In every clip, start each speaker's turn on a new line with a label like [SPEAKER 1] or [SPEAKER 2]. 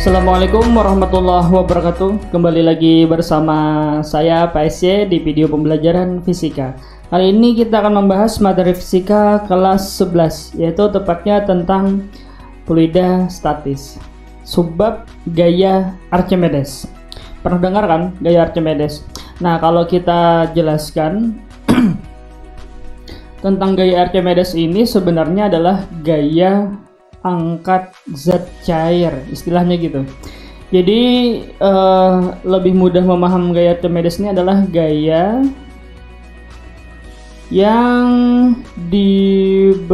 [SPEAKER 1] Assalamualaikum warahmatullahi wabarakatuh. Kembali lagi bersama saya Pak SY di video pembelajaran fisika. Kali ini kita akan membahas materi fisika kelas 11, yaitu tepatnya tentang fluida statis, subbab gaya Archimedes. Pernah dengar kan gaya Archimedes? Nah, kalau kita jelaskan tentang gaya Archimedes ini sebenarnya adalah gaya angkat zat cair, istilahnya gitu. Jadi lebih mudah memaham gaya Archimedes ini adalah gaya yang diberikan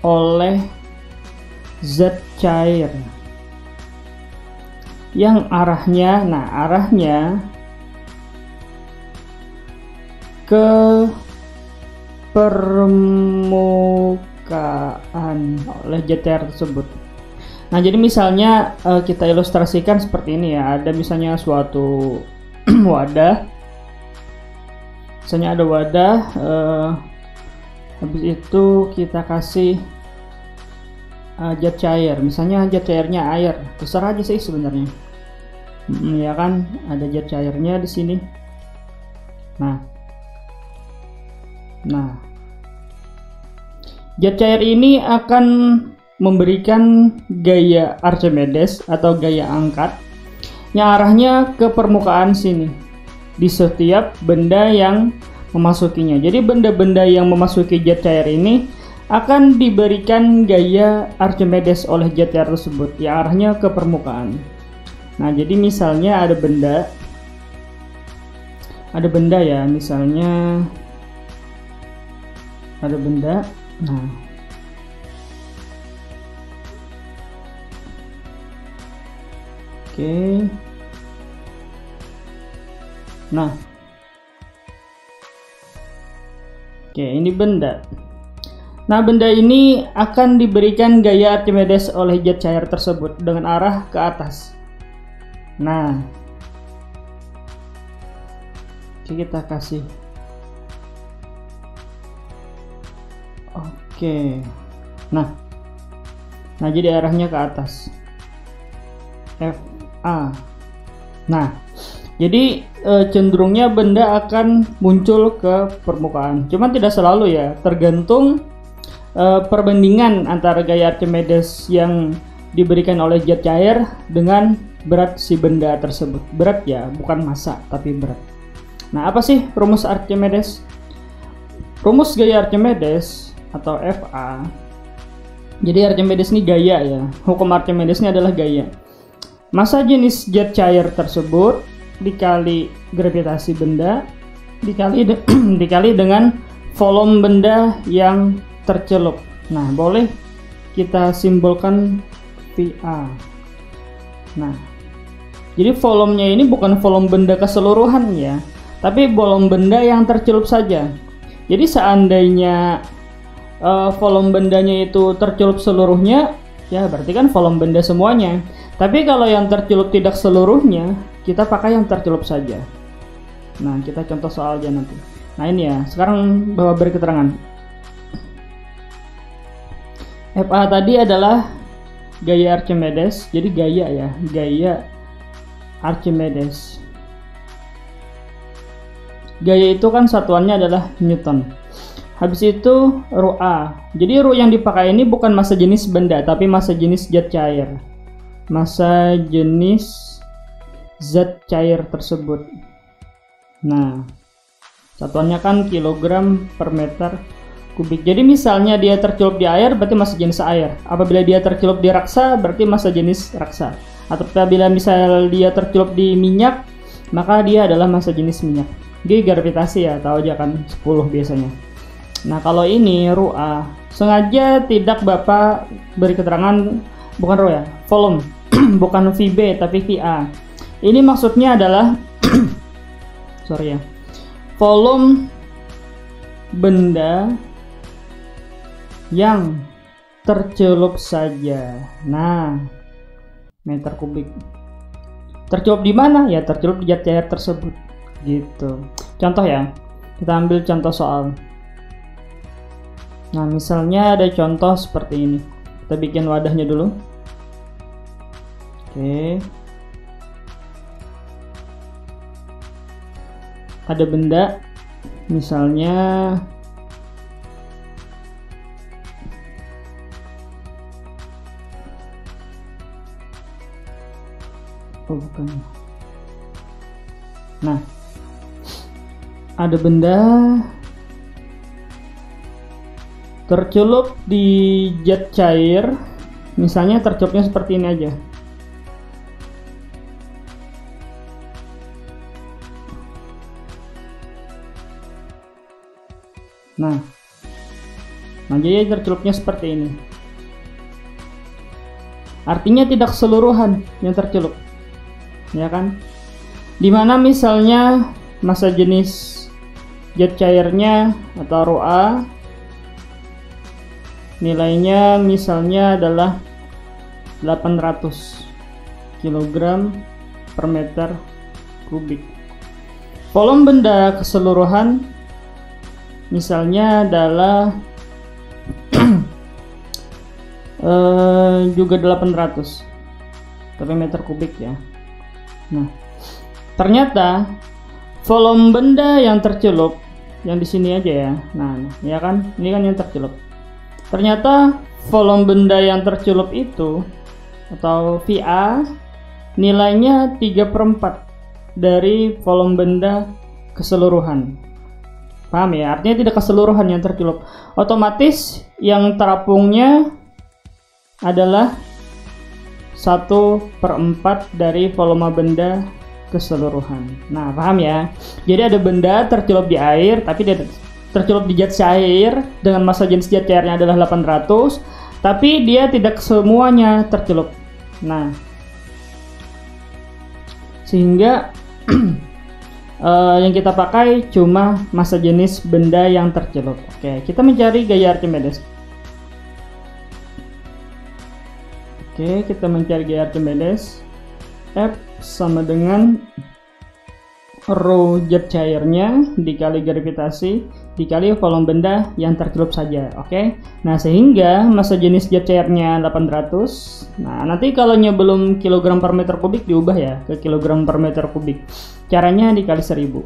[SPEAKER 1] oleh zat cair yang arahnya, ke permukaan oleh zat cair tersebut. Nah, jadi misalnya kita ilustrasikan seperti ini ya. Ada misalnya suatu wadah. Misalnya ada wadah, habis itu kita kasih zat cair. Misalnya zat cairnya air. Terserah aja sih sebenarnya. Ya kan, ada zat cairnya di sini. Nah, zat cair ini akan memberikan gaya Archimedes atau gaya angkat yang arahnya ke permukaan sini di setiap benda yang memasukinya. Jadi benda-benda yang memasuki zat cair ini akan diberikan gaya Archimedes oleh zat cair tersebut yang arahnya ke permukaan. Nah, jadi misalnya ada benda ya, misalnya ada benda. Nah, oke. Nah, oke, ini benda. Nah, benda ini akan diberikan gaya Archimedes oleh zat cair tersebut dengan arah ke atas. Nah, kita kasih. Oke. Nah, jadi arahnya ke atas. FA. Nah, jadi cenderungnya benda akan muncul ke permukaan. Cuman tidak selalu ya, tergantung perbandingan antara gaya Archimedes yang diberikan oleh zat cair dengan berat si benda tersebut. Berat ya, bukan massa, tapi berat. Nah, apa sih rumus Archimedes? Rumus gaya Archimedes atau FA. Jadi Archimedes ini gaya ya. Hukum Archimedes ini adalah gaya. Massa jenis zat cair tersebut dikali gravitasi benda dikali dengan volume benda yang tercelup. Nah, boleh kita simbolkan VA. Nah, jadi volumenya ini bukan volume benda keseluruhan ya, tapi volume benda yang tercelup saja. Jadi seandainya volume bendanya itu tercelup seluruhnya, ya berarti kan volume benda semuanya. Tapi kalau yang tercelup tidak seluruhnya, kita pakai yang tercelup saja. Nah, kita contoh soal aja nanti. Nah, ini ya, sekarang Bapak beri keterangan. FA tadi adalah gaya Archimedes, jadi gaya ya, gaya Archimedes. Gaya itu kan satuannya adalah Newton. Habis itu Rho A. Jadi Rho yang dipakai ini bukan massa jenis benda, tapi massa jenis zat cair. Massa jenis zat cair tersebut. Nah, satuannya kan kilogram per meter kubik. Jadi misalnya dia tercelup di air, berarti massa jenis air. Apabila dia tercelup di raksa, berarti massa jenis raksa. Atau apabila misal dia tercelup di minyak, maka dia adalah massa jenis minyak. Jadi gravitasi ya, tahu aja kan 10 biasanya. Nah, kalau ini Rho A, sengaja tidak Bapak beri keterangan bukan Rho ya, volume, bukan VB tapi VA. Ini maksudnya adalah sorry ya, volume benda yang tercelup saja. Nah, meter kubik. Tercelup di mana? Ya tercelup di zat cair tersebut. Gitu. Contoh ya, kita ambil contoh soal. Nah, misalnya ada contoh seperti ini. Kita bikin wadahnya dulu. Oke. Ada benda, misalnya bukan. Nah, ada benda tercelup di zat cair, misalnya tercelupnya seperti ini aja. Nah, jadi tercelupnya seperti ini. Artinya tidak keseluruhan yang tercelup, ya kan? Dimana misalnya massa jenis zat cairnya atau Rho A nilainya misalnya adalah 800 kg per meter kubik. Volume benda keseluruhan misalnya adalah juga 800 per meter kubik ya. Nah, ternyata volume benda yang tercelup yang di sini aja ya. Nah, ya kan? Ini kan yang tercelup. Ternyata volume benda yang tercelup itu atau VA nilainya 3/4 dari volume benda keseluruhan. Paham ya? Artinya tidak keseluruhan yang tercelup. Otomatis yang terapungnya adalah 1/4 dari volume benda keseluruhan. Nah, paham ya? Jadi ada benda tercelup di air tapi dia tercelup di zat cair dengan massa jenis zat cairnya adalah 800, tapi dia tidak semuanya tercelup. Nah, sehingga yang kita pakai cuma massa jenis benda yang tercelup. Oke, kita mencari gaya Archimedes. Oke, kita mencari gaya Archimedes. F sama dengan Rho zat cairnya dikali gravitasi dikali volume benda yang tercelup saja. Oke. Nah, sehingga massa jenis zat cairnya 800. Nah, nanti kalau belum kilogram per meter kubik diubah ya ke kilogram per meter kubik. Caranya dikali 1000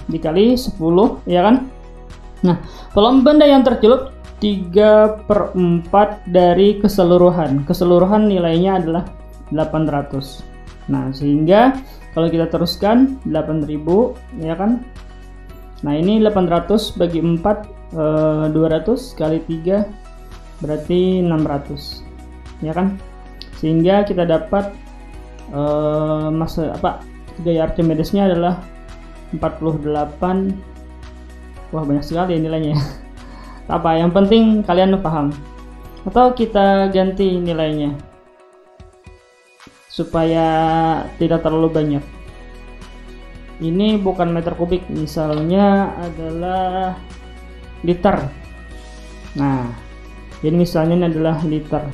[SPEAKER 1] dikali 10 ya kan. Nah, volume benda yang tercelup 3/4 dari keseluruhan. Keseluruhan nilainya adalah 800. Nah, sehingga kalau kita teruskan 8000 ya kan. Nah, ini 800 bagi 4 200 kali 3 berarti 600 ya kan. Sehingga kita dapat gaya Archimedesnya adalah 48. Wah, banyak sekali nilainya. Apa yang penting kalian paham. Atau kita ganti nilainya supaya tidak terlalu banyak. Ini bukan meter kubik, misalnya adalah liter. Nah, ini misalnya ini adalah liter.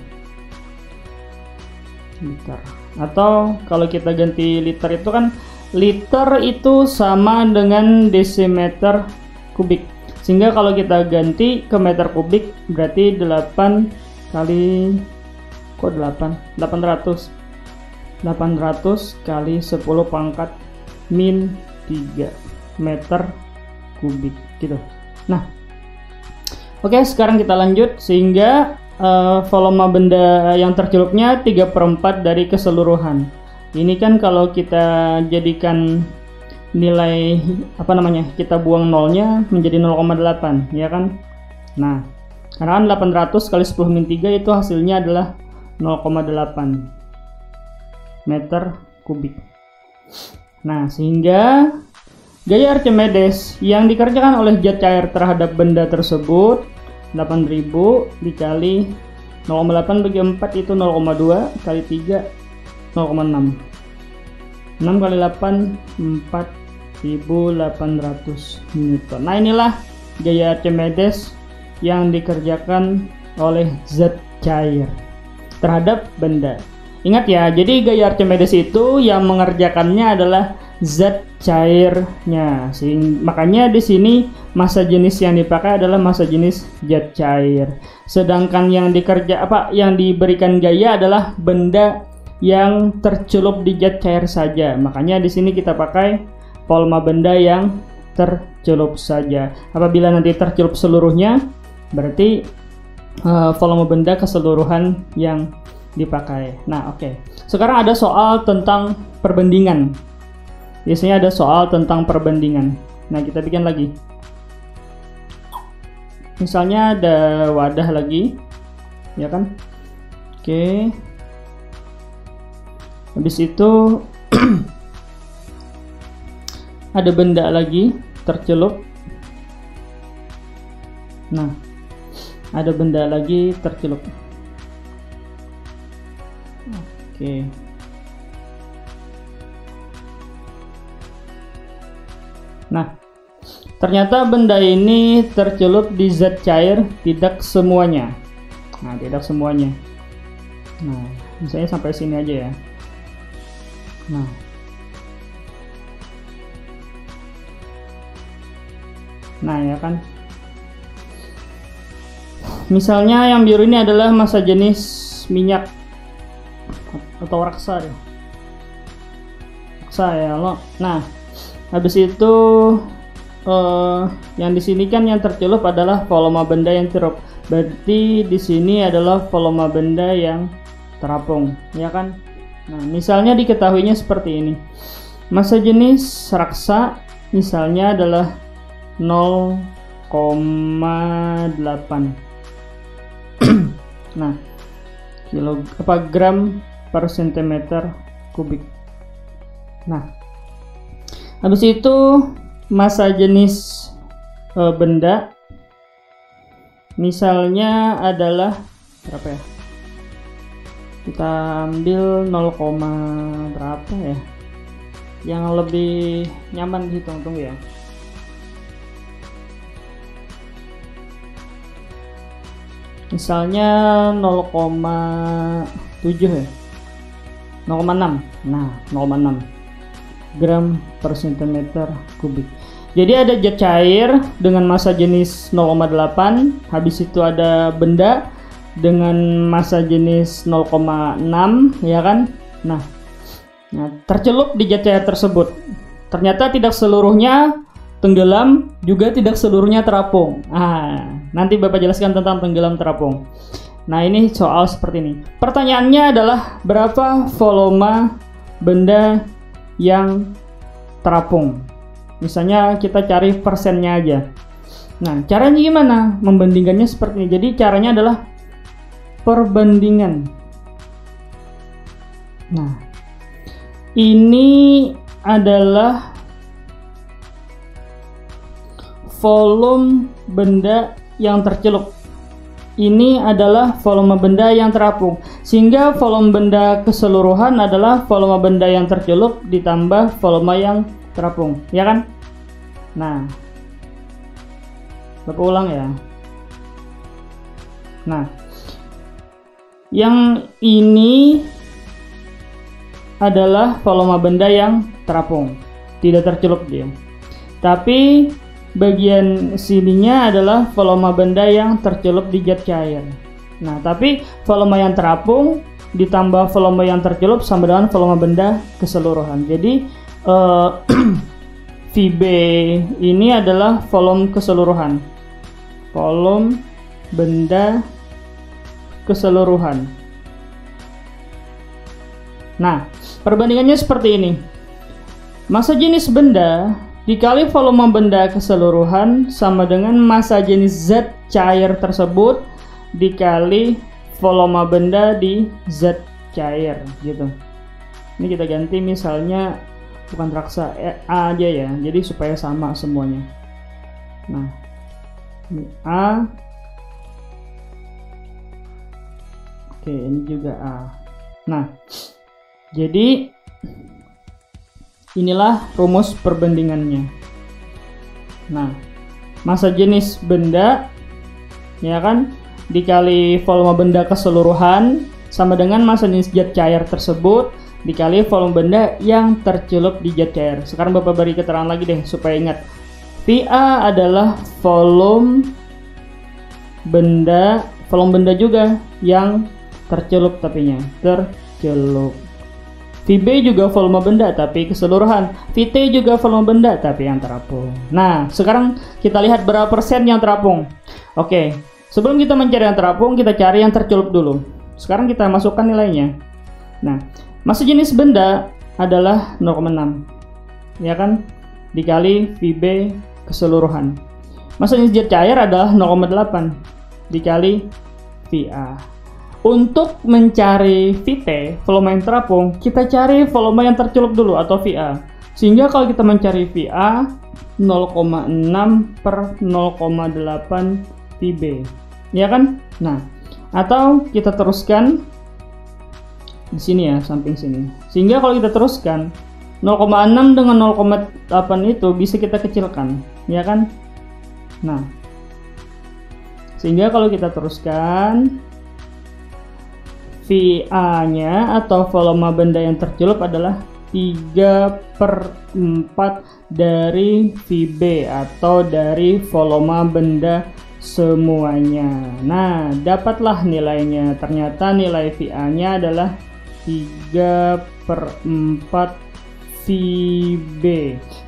[SPEAKER 1] Atau kalau kita ganti liter itu kan liter itu sama dengan desimeter kubik. Sehingga kalau kita ganti ke meter kubik berarti 8 kali 800 kali 10 pangkat min 3 meter kubik gitu. Nah, oke, sekarang kita lanjut. Sehingga volume benda yang tercelupnya 3/4 dari keseluruhan. Ini kan kalau kita jadikan nilai kita buang nolnya menjadi 0,8 ya kan. Nah, karena kan 800 kali 10 min 3 itu hasilnya adalah 0,8 meter kubik. Nah, sehingga gaya Archimedes yang dikerjakan oleh zat cair terhadap benda tersebut 8000 dikali 0,8 bagi 4 itu 0,2 kali 3 0,6. 6 kali 8 4800 Newton. Nah, inilah gaya Archimedes yang dikerjakan oleh zat cair terhadap benda. Ingat ya, jadi gaya Archimedes itu yang mengerjakannya adalah zat cairnya. Makanya di sini massa jenis yang dipakai adalah massa jenis zat cair. Sedangkan yang diberikan gaya adalah benda yang tercelup di zat cair saja. Makanya di sini kita pakai volume benda yang tercelup saja. Apabila nanti tercelup seluruhnya, berarti volume benda keseluruhan yang dipakai. Nah, oke. Sekarang ada soal tentang perbandingan. Biasanya ada soal tentang perbandingan. Nah, kita bikin lagi. Misalnya ada wadah lagi, ya kan? Oke. Habis itu ada benda lagi tercelup. Nah, ada benda lagi tercelup. Oke. Nah, ternyata benda ini tercelup di zat cair, tidak semuanya. Nah, tidak semuanya. Nah, misalnya sampai sini aja ya. Nah, ya kan. Misalnya yang biru ini adalah massa jenis minyak atau raksa deh. Raksa ya lo. Nah, habis itu yang di sini kan yang tercelup adalah volume benda yang tercelup. Berarti di sini adalah volume benda yang terapung, ya kan? Nah, misalnya diketahuinya seperti ini. Massa jenis raksa misalnya adalah 0,8. Nah, gram per centimeter kubik. Nah, habis itu massa jenis benda misalnya adalah berapa ya? Kita ambil 0, berapa ya? Yang lebih nyaman dihitung, tunggu ya. Misalnya 0,7 ya. 0,6. Nah, 0,6 gram per centimeter kubik. Jadi ada zat cair dengan massa jenis 0,8, habis itu ada benda dengan massa jenis 0,6, ya kan? Nah, tercelup di zat cair tersebut. Ternyata tidak seluruhnya tenggelam, juga tidak seluruhnya terapung. Nanti Bapak jelaskan tentang tenggelam terapung. Nah, ini soal seperti ini. Pertanyaannya adalah berapa volume benda yang terapung. Misalnya kita cari persennya aja. Nah, caranya gimana? Membandingkannya seperti ini. Jadi caranya adalah perbandingan. Nah, ini adalah volume benda yang tercelup. Ini adalah volume benda yang terapung. Sehingga volume benda keseluruhan adalah volume benda yang tercelup ditambah volume yang terapung, ya kan? Nah, Bapak ulang ya. Nah, yang ini adalah volume benda yang terapung, tidak tercelup dia. Tapi bagian sininya adalah volume benda yang tercelup di zat cair. Nah, tapi volume yang terapung ditambah volume yang tercelup sama dengan volume benda keseluruhan. Jadi VB ini adalah volume keseluruhan, volume benda keseluruhan. Nah, perbandingannya seperti ini. Massa jenis benda dikali volume benda keseluruhan sama dengan massa jenis zat cair tersebut dikali volume benda di zat cair, gitu. Ini kita ganti misalnya bukan raksa, A aja ya, jadi supaya sama semuanya. Nah, ini A, oke, ini juga A. Nah, jadi inilah rumus perbandingannya. Nah, massa jenis benda, ya kan, dikali volume benda keseluruhan sama dengan massa jenis zat cair tersebut dikali volume benda yang tercelup di zat cair. Sekarang Bapak beri keterangan lagi deh supaya ingat. VA adalah volume benda juga yang tercelup tapinya, tercelup. VB juga volume benda tapi keseluruhan. VT juga volume benda tapi yang terapung. Nah, sekarang kita lihat berapa persen yang terapung. Oke, sebelum kita mencari yang terapung, kita cari yang tercelup dulu. Sekarang kita masukkan nilainya. Nah, massa jenis benda adalah 0,6. Ya kan? Dikali VB keseluruhan. Massa jenis zat cair adalah 0,8 dikali VA. Untuk mencari VT, volume yang terapung, kita cari volume yang tercelup dulu atau VA. Sehingga kalau kita mencari VA 0,6 per 0,8 VB. Ya kan? Nah, atau kita teruskan di sini ya, samping sini. Sehingga kalau kita teruskan 0,6 dengan 0,8 itu bisa kita kecilkan, ya kan? Nah, sehingga kalau kita teruskan VA-nya atau volume benda yang tercelup adalah 3/4 dari VB atau dari volume benda semuanya. Nah, dapatlah nilainya. Ternyata nilai VA-nya adalah 3/4 VB.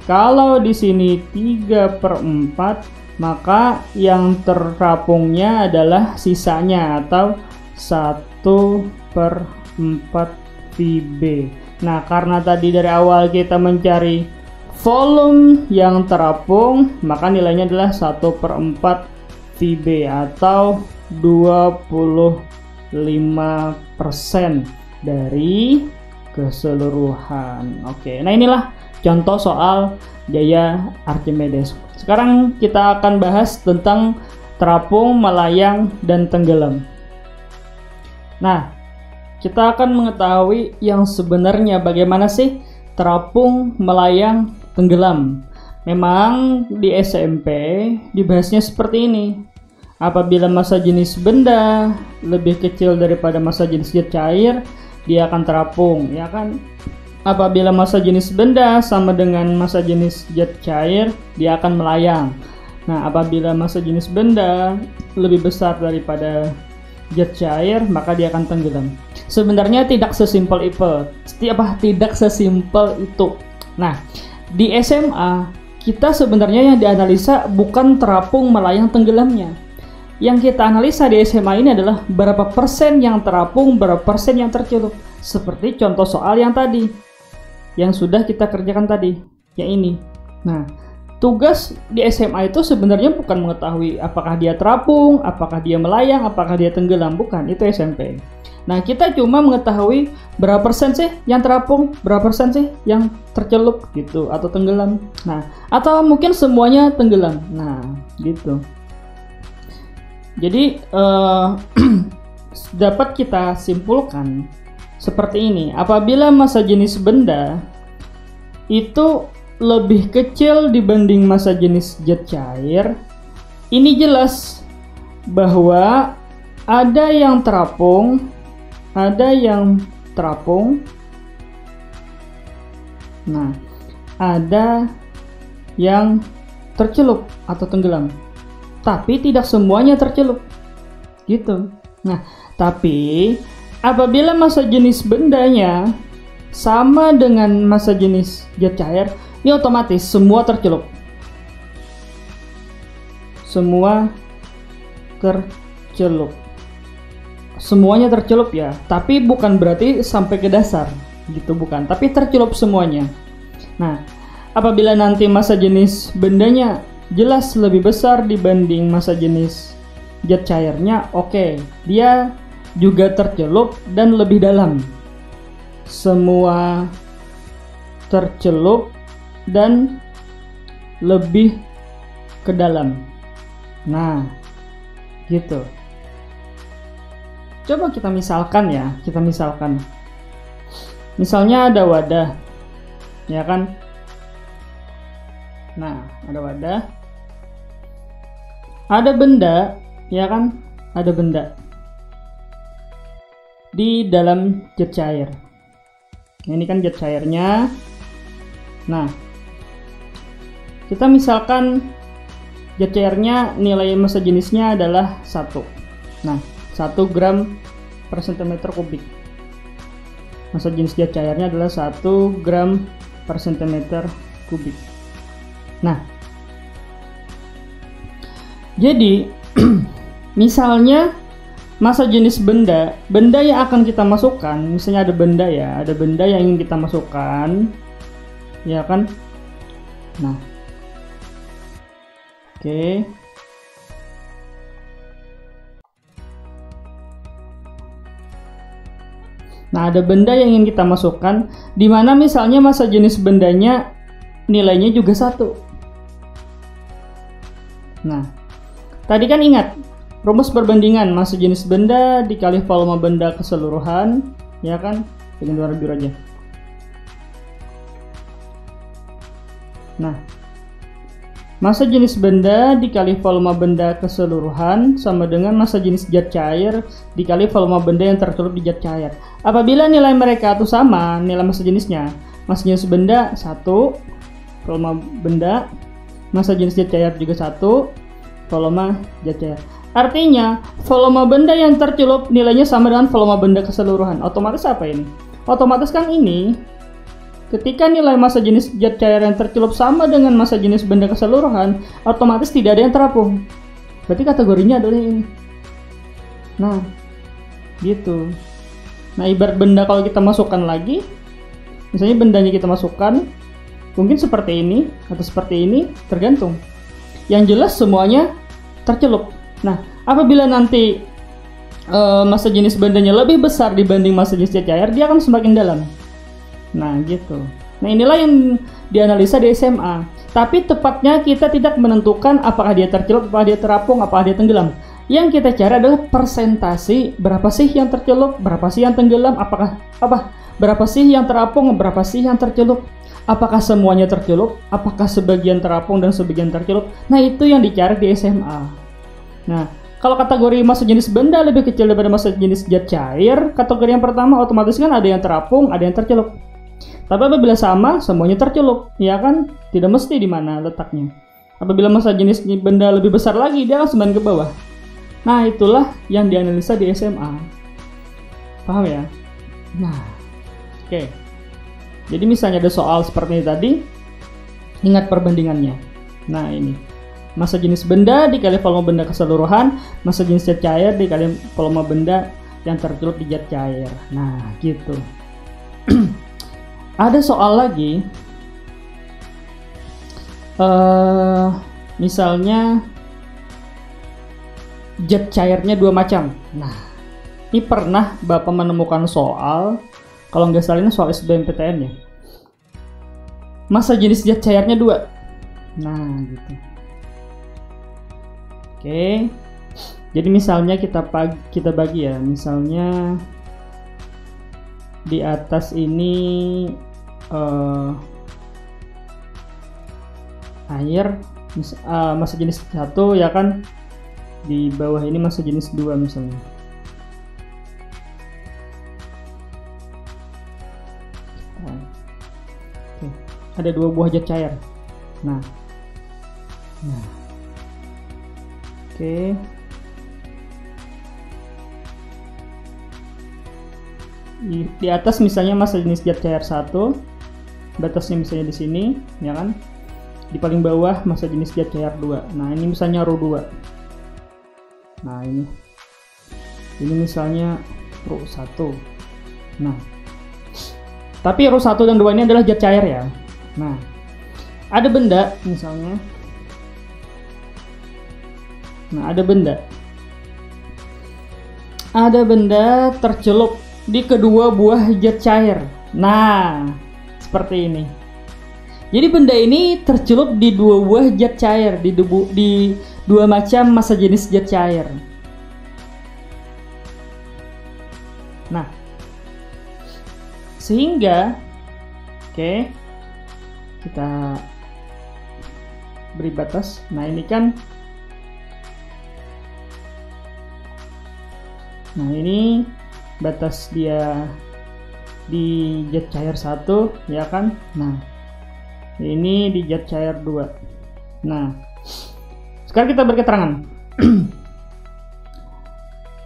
[SPEAKER 1] Kalau di sini 3/4, maka yang terapungnya adalah sisanya atau 1/4 VB. Nah, karena tadi dari awal kita mencari volume yang terapung, maka nilainya adalah 1/4 VB atau 25% dari keseluruhan. Oke, nah inilah contoh soal gaya Archimedes. Sekarang kita akan bahas tentang terapung, melayang, dan tenggelam. Nah, kita akan mengetahui yang sebenarnya bagaimana sih terapung, melayang, tenggelam. Memang di SMP dibahasnya seperti ini. Apabila massa jenis benda lebih kecil daripada massa jenis zat cair, dia akan terapung, ya kan? Apabila massa jenis benda sama dengan massa jenis zat cair, dia akan melayang. Nah, apabila massa jenis benda lebih besar daripada zat cair, maka dia akan tenggelam. Sebenarnya tidak sesimpel itu. Tidak sesimpel itu. Nah, di SMA kita sebenarnya yang dianalisa bukan terapung, melayang, tenggelamnya. Yang kita analisa di SMA ini adalah berapa persen yang terapung, berapa persen yang tercelup. Seperti contoh soal yang tadi, yang sudah kita kerjakan tadi, yang ini. Nah, tugas di SMA itu sebenarnya bukan mengetahui apakah dia terapung, apakah dia melayang, apakah dia tenggelam. Bukan, itu SMP. Nah, kita cuma mengetahui berapa persen sih yang terapung, berapa persen sih yang tercelup gitu, atau tenggelam. Nah, atau mungkin semuanya tenggelam. Nah, gitu. Jadi, dapat kita simpulkan seperti ini. Apabila massa jenis benda itu lebih kecil dibanding massa jenis zat cair, ini jelas bahwa ada yang terapung, nah, ada yang tercelup atau tenggelam, tapi tidak semuanya tercelup, gitu. Nah, tapi apabila massa jenis bendanya sama dengan massa jenis zat cair, ini otomatis semua tercelup. Semua tercelup. Semuanya tercelup ya, tapi bukan berarti sampai ke dasar, gitu bukan. Tapi tercelup semuanya. Nah, apabila nanti massa jenis bendanya jelas lebih besar dibanding massa jenis zat cairnya, oke, dia juga tercelup dan lebih dalam. Semua tercelup dan lebih ke dalam. Nah, gitu. Coba kita misalkan ya, misalnya ada wadah, ya kan? Nah, ada wadah, ada benda, ya kan? Ada benda. di dalam jet cair. Nah, ini kan jet cairnya. Nah, kita misalkan jet cairnya nilai massa jenisnya adalah 1. Nah, 1 gram per centimeter kubik. Massa jenis jet cairnya adalah 1 gram per centimeter kubik. Nah, jadi misalnya massa jenis benda yang akan kita masukkan, misalnya ada benda yang ingin kita masukkan, ya kan? Nah, oke. Nah, ada benda yang ingin kita masukkan, di mana misalnya massa jenis bendanya nilainya juga 1. Nah, tadi kan ingat rumus perbandingan massa jenis benda dikali volume benda keseluruhan, ya kan? Dengan warna biru aja. Nah, massa jenis benda dikali volume benda keseluruhan sama dengan massa jenis zat cair dikali volume benda yang tercelup di zat cair. Apabila nilai mereka itu sama, nilai massa jenisnya, massa jenis benda 1, volume benda, massa jenis zat cair juga 1, volume zat cair. Artinya, volume benda yang tercelup nilainya sama dengan volume benda keseluruhan. Otomatis apa ini? Otomatis kan ini, ketika nilai massa jenis zat cair yang tercelup sama dengan massa jenis benda keseluruhan, otomatis tidak ada yang terapung. Berarti kategorinya adalah ini. Nah, gitu. Nah, ibarat benda kalau kita masukkan lagi, misalnya bendanya kita masukkan, mungkin seperti ini atau seperti ini, tergantung. Yang jelas semuanya tercelup. Nah, apabila nanti massa jenis bendanya lebih besar dibanding massa jenis zat cair, dia akan semakin dalam. Nah, gitu. Nah, inilah yang dianalisa di SMA. Tapi tepatnya kita tidak menentukan apakah dia tercelup, apakah dia terapung, apakah dia tenggelam. Yang kita cari adalah persentase, berapa sih yang tercelup, berapa sih yang tenggelam, berapa sih yang terapung, berapa sih yang tercelup. Apakah semuanya tercelup, apakah sebagian terapung dan sebagian tercelup. Nah, itu yang dicari di SMA. Nah, kalau kategori massa jenis benda lebih kecil daripada massa jenis zat cair, kategori yang pertama otomatis kan ada yang terapung, ada yang tercelup. Tapi apabila sama, semuanya tercelup, ya kan? Tidak mesti di mana letaknya. Apabila massa jenis benda lebih besar lagi, dia akan semakin ke bawah. Nah, itulah yang dianalisa di SMA. Paham ya? Nah, oke. Jadi misalnya ada soal seperti ini tadi, ingat perbandingannya. Nah, ini. Massa jenis benda dikali volume benda keseluruhan, massa jenis zat cair dikali volume benda yang tercelup di zat cair. Nah, gitu. Ada soal lagi, misalnya zat cairnya 2 macam. Nah, ini pernah Bapak menemukan soal, kalau nggak salah ini soal SBMPTN ya. Massa jenis zat cairnya 2. Nah, gitu. Oke, jadi misalnya kita bagi ya, misalnya di atas ini air, massa jenis 1 ya kan, di bawah ini massa jenis 2 misalnya. Oke, ada 2 buah zat cair. Nah. Oke. Di atas misalnya massa jenis zat cair 1, batasnya misalnya di sini, ya kan? Di paling bawah massa jenis zat cair 2. Nah, ini misalnya rho 2. Nah, ini misalnya rho 1. Nah, tapi rho 1 dan 2 ini adalah zat cair ya. Nah, ada benda misalnya. Nah, ada benda tercelup di kedua buah zat cair. Nah, seperti ini. Jadi benda ini tercelup di 2 buah zat cair, di 2 macam massa jenis zat cair. Nah, sehingga oke, kita beri batas. Nah, ini kan, nah ini batas dia di jet cair 1, ya kan. Nah, ini di jet cair 2. Nah, sekarang kita beri keterangan.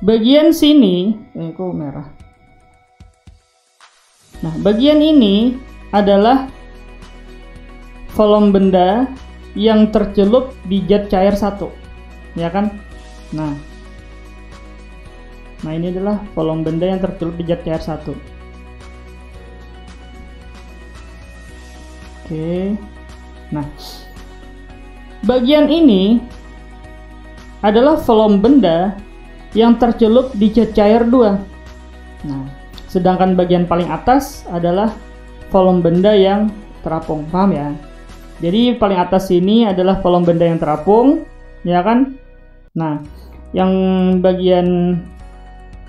[SPEAKER 1] Bagian sini, kok merah. Nah, bagian ini adalah volume benda yang tercelup di jet cair 1, ya kan. Nah, ini adalah volume benda yang tercelup di jet cair 1. Oke. Nah, bagian ini adalah volume benda yang tercelup di jet cair 2. Nah, sedangkan bagian paling atas adalah volume benda yang terapung. Paham ya? Jadi paling atas ini adalah volume benda yang terapung, ya kan? Nah, yang bagian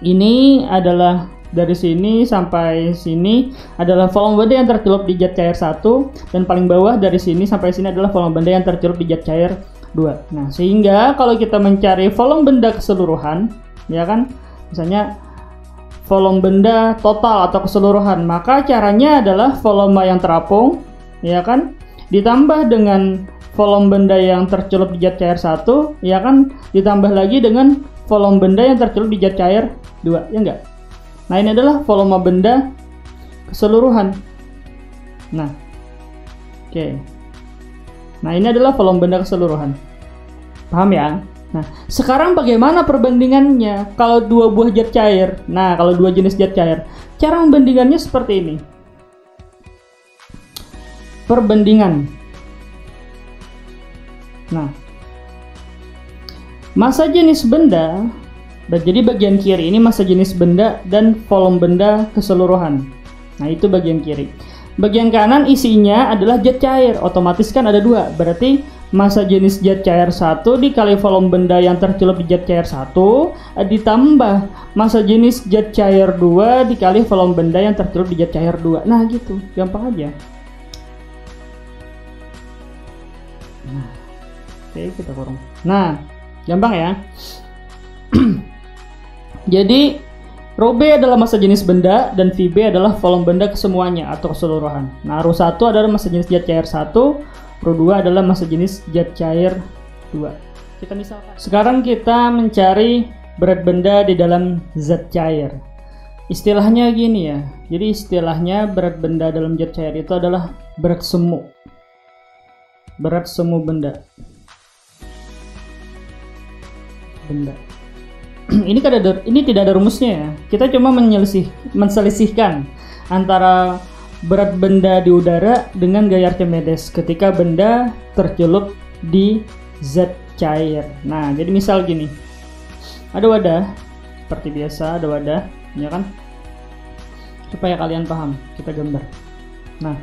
[SPEAKER 1] ini adalah dari sini sampai sini adalah volume benda yang tercelup di jet cair 1, dan paling bawah dari sini sampai sini adalah volume benda yang tercelup di jet cair 2. Nah, sehingga kalau kita mencari volume benda keseluruhan, ya kan, misalnya volume benda total atau keseluruhan, maka caranya adalah volume yang terapung, ya kan, ditambah dengan volume benda yang tercelup di jet cair 1, ya kan, ditambah lagi dengan volume benda yang tercelup di jet cair 2, ya enggak? Nah, ini adalah volume benda keseluruhan. Nah, oke. Nah, ini adalah volume benda keseluruhan. Paham ya? Nah, sekarang bagaimana perbandingannya kalau dua buah jet cair? Nah, kalau dua jenis jet cair, cara membandingannya seperti ini. Perbandingan. Nah, massa jenis benda, jadi bagian kiri ini massa jenis benda dan volume benda keseluruhan. Nah, itu bagian kiri. Bagian kanan isinya adalah jet cair, otomatis kan ada dua, berarti massa jenis jet cair 1 dikali volume benda yang tercelup di jet cair 1 ditambah massa jenis jet cair 2 dikali volume benda yang tercelup di jet cair 2. Nah, gitu, gampang aja. Nah, oke, kita kurung. Nah, gampang ya. Jadi Rho B adalah massa jenis benda dan VB adalah volume benda kesemuanya atau keseluruhan. Nah, Rho 1 adalah massa jenis jet cair 1, Rho 2 adalah massa jenis jet cair 2. Kita misalkan sekarang kita mencari berat benda di dalam zat cair. Istilahnya gini ya. Jadi istilahnya berat benda dalam zat cair itu adalah berat semu. Berat semu benda. Ini tidak ada rumusnya ya. Kita cuma menselisihkan antara berat benda di udara dengan gaya Archimedes ketika benda tercelup di zat cair. Nah, jadi misal gini. Ada wadah, seperti biasa ada wadah, ya kan? Supaya kalian paham, kita gambar. Nah,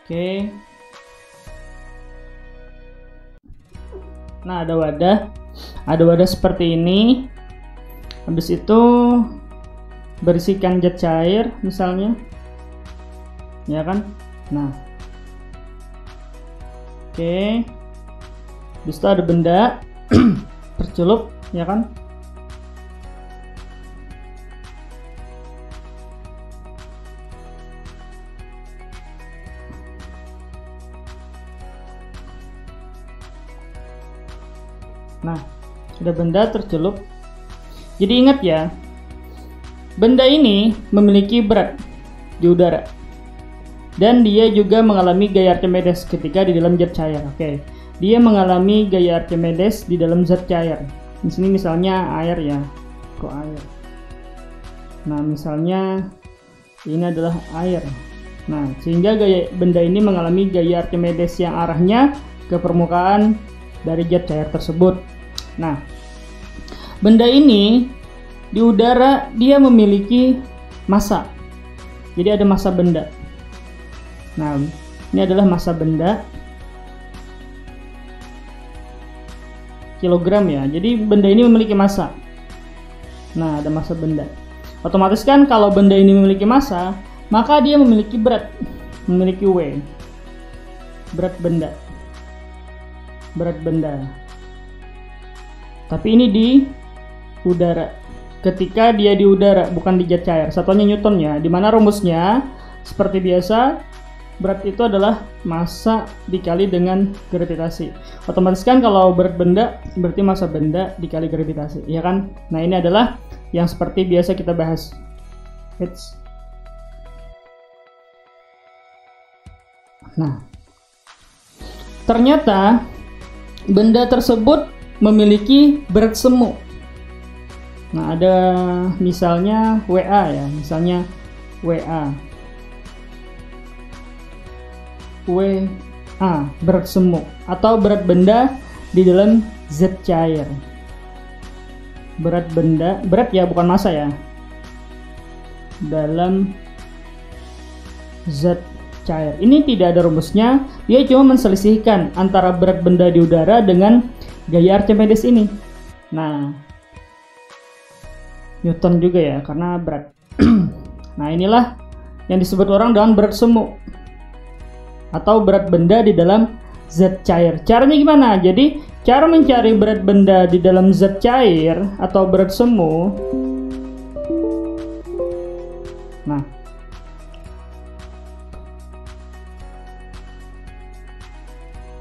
[SPEAKER 1] Oke. Nah, ada wadah seperti ini. Habis itu berisikan zat cair misalnya, ya kan? Nah, oke. Habis itu ada benda tercelup, ya kan? Nah, ada benda tercelup. Jadi ingat ya, benda ini memiliki berat di udara. Dan dia juga mengalami gaya Archimedes ketika di dalam zat cair. Oke. Dia mengalami gaya Archimedes di dalam zat cair. Di sini misalnya air ya. Kok air? Nah, misalnya ini adalah air. Nah, sehingga benda ini mengalami gaya Archimedes yang arahnya ke permukaan dari zat cair tersebut. Nah, benda ini di udara dia memiliki massa. Jadi ada massa benda. Nah, ini adalah massa benda kilogram ya. Jadi benda ini memiliki massa. Nah, ada massa benda. Otomatis kan kalau benda ini memiliki massa, maka dia memiliki berat, memiliki W. berat benda. Tapi ini di udara. Ketika dia di udara, bukan di zat cair. Satuannya Newton ya. Dimana rumusnya seperti biasa, berat itu adalah massa dikali dengan gravitasi. Otomatis kan kalau berat benda berarti massa benda dikali gravitasi, ya kan? Nah, ini adalah yang seperti biasa kita bahas. Nah, ternyata benda tersebut memiliki berat semu. Nah, ada misalnya WA ya, misalnya WA berat semu atau berat benda di dalam zat cair. Berat benda, berat ya bukan massa ya, dalam zat cair. Ini tidak ada rumusnya, dia cuma menselisihkan antara berat benda di udara dengan gaya Archimedes ini. Nah, Newton juga ya karena berat. Nah, inilah yang disebut orang dengan berat semu atau berat benda di dalam zat cair. Caranya gimana? Jadi cara mencari berat benda di dalam zat cair atau berat semu. Nah,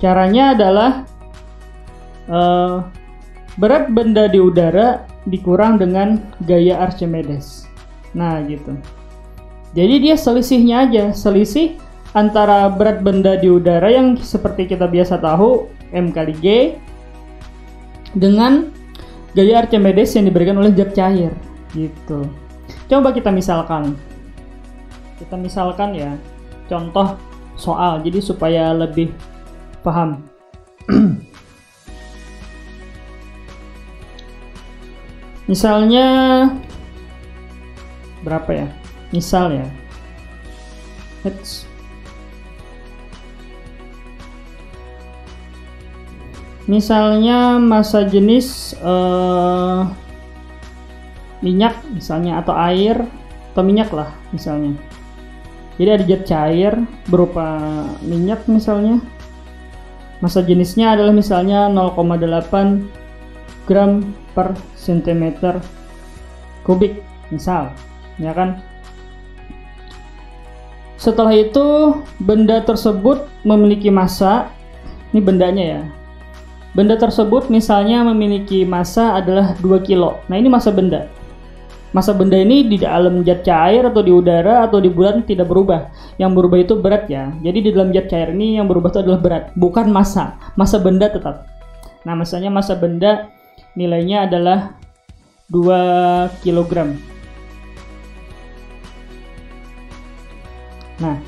[SPEAKER 1] caranya adalah berat benda di udara dikurang dengan gaya Archimedes. Nah, gitu. Jadi dia selisihnya aja, selisih antara berat benda di udara yang seperti kita biasa tahu M kali G dengan gaya Archimedes yang diberikan oleh zat cair gitu. Coba kita misalkan ya contoh soal jadi supaya lebih paham. Misalnya berapa ya? Misal ya, misalnya massa jenis minyak misalnya, atau air atau minyak lah misalnya. Jadi ada zat cair berupa minyak misalnya, massa jenisnya adalah misalnya 0,8 gram per centimeter kubik misal, ya kan? Setelah itu benda tersebut memiliki massa, ini bendanya ya. Benda tersebut misalnya memiliki massa adalah 2 kilo. Nah, ini massa benda. Massa benda ini di dalam zat cair atau di udara atau di bulan tidak berubah. Yang berubah itu berat ya. Jadi di dalam zat cair ini yang berubah itu adalah berat, bukan massa. Massa benda tetap. Nah, misalnya massa benda nilainya adalah 2 kg. Nah,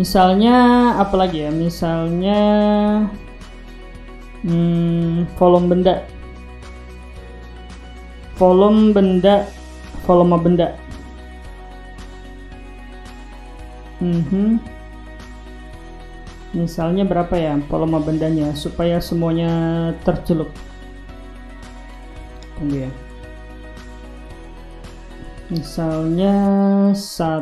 [SPEAKER 1] misalnya apa lagi ya? Misalnya volume benda. Volume benda. Misalnya berapa ya volume bendanya supaya semuanya tercelup. Tunggu ya. Misalnya 1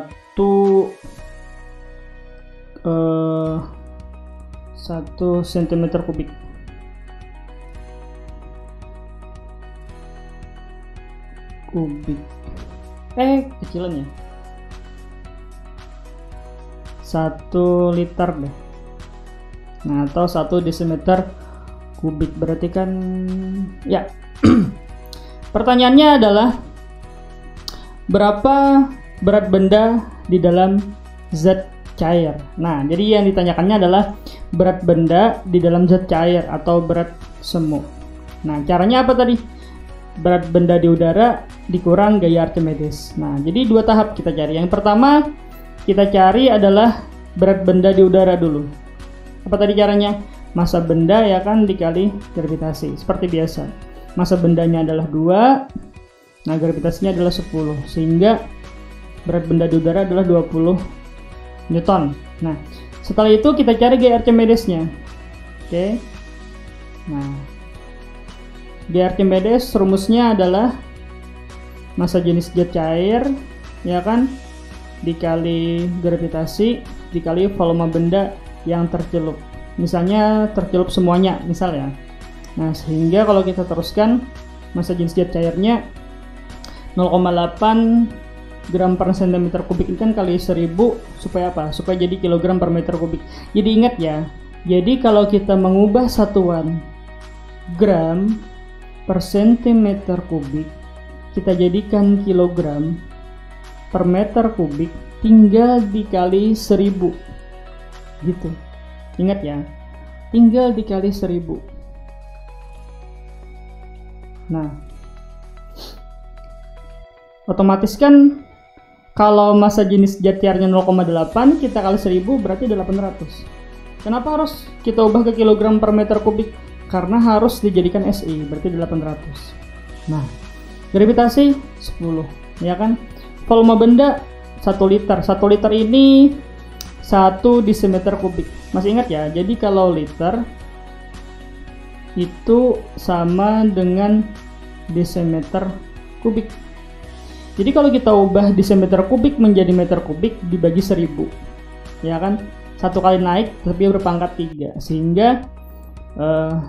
[SPEAKER 1] cm kubik. Kecilan ya. 1 liter deh. Nah, atau 1 desimeter kubik berarti kan ya. Pertanyaannya adalah berapa berat benda di dalam zat cair. Nah, jadi yang ditanyakannya adalah berat benda di dalam zat cair atau berat semu. Nah, caranya apa tadi? Berat benda di udara dikurang gaya Archimedes. Nah, jadi 2 tahap kita cari. Yang pertama kita cari adalah berat benda di udara dulu. Apa tadi caranya? Massa benda ya kan dikali gravitasi. Seperti biasa. Massa bendanya adalah 2. Nah, gravitasinya adalah 10, sehingga berat benda di udara adalah 20 Newton. Nah, setelah itu kita cari gaya Archimedesnya. Oke. Nah, gaya Archimedes rumusnya adalah massa jenis zat cair, ya kan, dikali gravitasi dikali volume benda yang tercelup. Misalnya tercelup semuanya, misal ya. Nah, sehingga kalau kita teruskan, massa jenis zat cairnya 0,8 gram per cm kubik ini kan kali 1000, supaya apa? Supaya jadi kilogram per meter kubik. Jadi ingat ya, jadi kalau kita mengubah satuan gram per cm kubik, kita jadikan kilogram per meter kubik, tinggal dikali 1000 gitu. Ingat ya, tinggal dikali 1000. Nah, otomatis kan kalau massa jenis zat cairnya 0,8 kita kali 1000 berarti 800. Kenapa harus kita ubah ke kilogram per meter kubik? Karena harus dijadikan SI, berarti 800. Nah, gravitasi 10, ya kan? Volume benda 1 liter. 1 liter ini 1 desimeter kubik. Masih ingat ya? Jadi kalau liter itu sama dengan desimeter kubik. Jadi kalau kita ubah desimeter kubik menjadi meter kubik dibagi 1000, ya kan? Satu kali naik tapi berpangkat 3, sehingga 1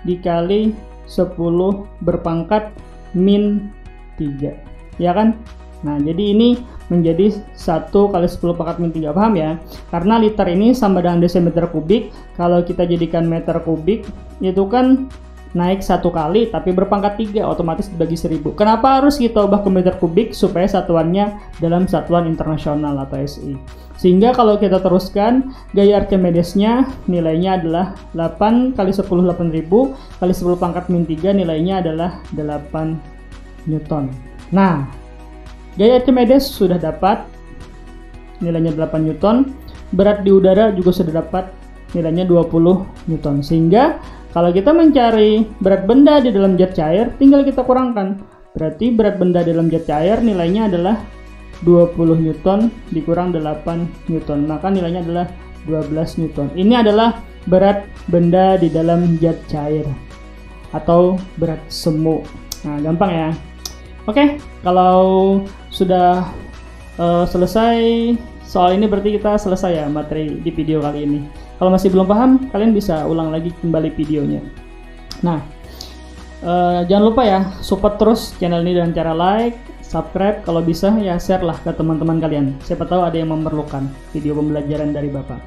[SPEAKER 1] dikali 10 berpangkat min 3, ya kan? Nah, jadi ini menjadi 1 kali 10 pangkat min 3, paham ya? Karena liter ini sama dengan desimeter kubik. Kalau kita jadikan meter kubik itu kan naik 1 kali tapi berpangkat 3, otomatis dibagi 1000. Kenapa harus kita ubah ke meter kubik? Supaya satuannya dalam satuan internasional atau SI. Sehingga kalau kita teruskan, gaya Archimedes-nya nilainya adalah 8 kali 10 8000 kali 10 pangkat min 3, nilainya adalah 8 Newton. Nah, gaya Archimedes sudah dapat, nilainya 8 Newton. Berat di udara juga sudah dapat, nilainya 20 Newton. Sehingga kalau kita mencari berat benda di dalam zat cair, tinggal kita kurangkan. Berarti berat benda di dalam zat cair nilainya adalah 20 Newton dikurang 8 Newton. Maka nilainya adalah 12 Newton. Ini adalah berat benda di dalam zat cair atau berat semu. Nah, gampang ya. Oke, kalau sudah selesai soal ini berarti kita selesai ya materi di video kali ini. Kalau masih belum paham, kalian bisa ulang lagi kembali videonya. Nah, jangan lupa ya, support terus channel ini dengan cara like, subscribe, kalau bisa ya share lah ke teman-teman kalian. Siapa tahu ada yang memerlukan video pembelajaran dari Bapak.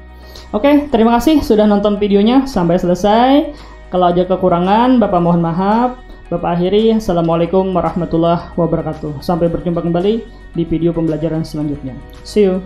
[SPEAKER 1] Oke, terima kasih sudah nonton videonya sampai selesai. Kalau ada kekurangan, Bapak mohon maaf. Bapak akhiri, Assalamualaikum warahmatullahi wabarakatuh. Sampai berjumpa kembali di video pembelajaran selanjutnya. See you.